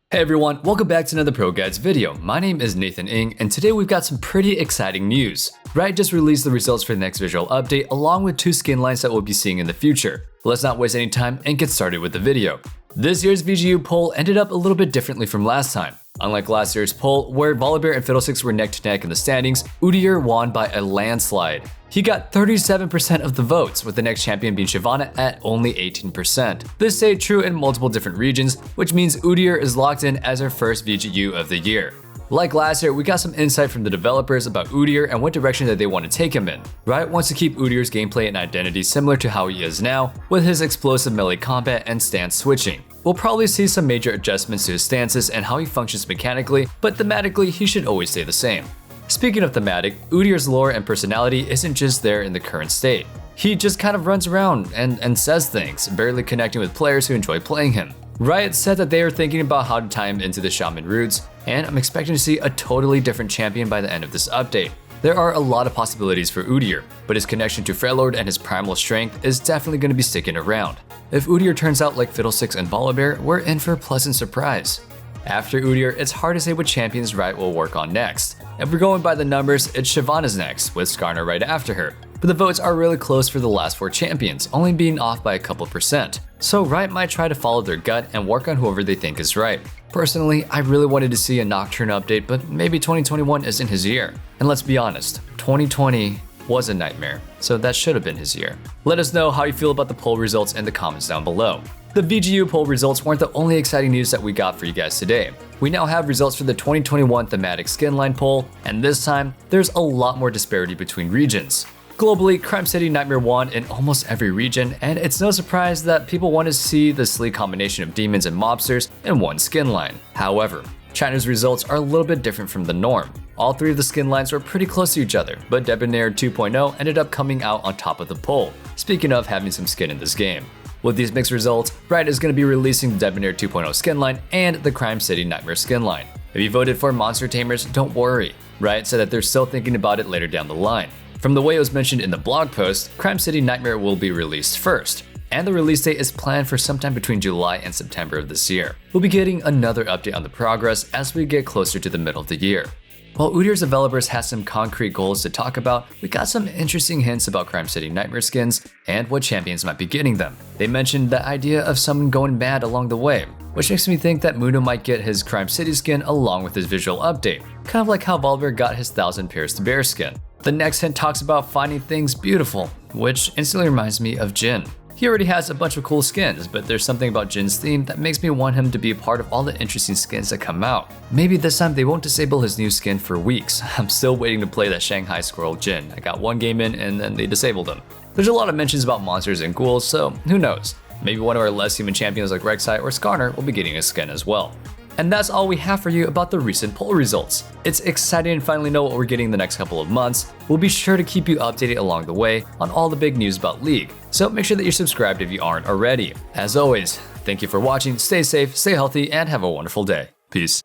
Hey everyone, welcome back to another ProGuides video. My name is Nathan Ng, and today we've got some pretty exciting news. Riot just released the results for the next visual update along with 2 skin lines that we'll be seeing in the future. But let's not waste any time and get started with the video. This year's VGU poll ended up a little bit differently from last time. Unlike last year's poll, where Volibear and Fiddlesticks were neck to neck in the standings, Udyr won by a landslide. He got 37% of the votes, with the next champion being Shyvana at only 18%. This stayed true in multiple different regions, which means Udyr is locked in as our first VGU of the year. Like last year, we got some insight from the developers about Udyr and what direction that they want to take him in. Riot wants to keep Udyr's gameplay and identity similar to how he is now, with his explosive melee combat and stance switching. We'll probably see some major adjustments to his stances and how he functions mechanically, but thematically he should always stay the same. Speaking of thematic, Udyr's lore and personality isn't just there in the current state. He just kind of runs around and says things, barely connecting with players who enjoy playing him. Riot said that they are thinking about how to tie him into the Shaman roots, and I'm expecting to see a totally different champion by the end of this update. There are a lot of possibilities for Udyr, but his connection to Freljord and his primal strength is definitely going to be sticking around. If Udyr turns out like Fiddlesticks and Volibear, we're in for a pleasant surprise. After Udyr, it's hard to say what champions Riot will work on next. If we're going by the numbers, it's Shyvana's next, with Skarner right after her. But the votes are really close for the last 4 champions, only being off by a couple percent. So Riot might try to follow their gut and work on whoever they think is right. Personally, I really wanted to see a Nocturne update, but maybe 2021 isn't his year. And let's be honest, 2020 was a nightmare, so that should have been his year. Let us know how you feel about the poll results in the comments down below. The VGU poll results weren't the only exciting news that we got for you guys today. We now have results for the 2021 thematic skin line poll, and this time, there's a lot more disparity between regions. Globally, Crime City Nightmare won in almost every region, and it's no surprise that people want to see the sleek combination of demons and mobsters in one skin line. However, China's results are a little bit different from the norm. All 3 of the skin lines were pretty close to each other, but Debonair 2.0 ended up coming out on top of the poll, speaking of having some skin in this game. With these mixed results, Riot is going to be releasing the Debonair 2.0 skin line and the Crime City Nightmare skin line. If you voted for Monster Tamers, don't worry. Riot said that they're still thinking about it later down the line. From the way it was mentioned in the blog post, Crime City Nightmare will be released first, and the release date is planned for sometime between July and September of this year. We'll be getting another update on the progress as we get closer to the middle of the year. While Udyr's developers had some concrete goals to talk about, we got some interesting hints about Crime City Nightmare skins and what champions might be getting them. They mentioned the idea of someone going mad along the way, which makes me think that Mundo might get his Crime City skin along with his visual update, kind of like how Volibear got his 1000 Pierced Bear skin. The next hint talks about finding things beautiful, which instantly reminds me of Jhin. He already has a bunch of cool skins, but there's something about Jin's theme that makes me want him to be a part of all the interesting skins that come out. Maybe this time they won't disable his new skin for weeks. I'm still waiting to play that Shanghai Squirrel Jhin. I got 1 game in and then they disabled him. There's a lot of mentions about monsters and ghouls, so who knows? Maybe one of our less human champions like Rek'Sai or Skarner will be getting a skin as well. And that's all we have for you about the recent poll results. It's exciting to finally know what we're getting the next couple of months. We'll be sure to keep you updated along the way on all the big news about League, so make sure that you're subscribed if you aren't already. As always, thank you for watching, stay safe, stay healthy, and have a wonderful day. Peace.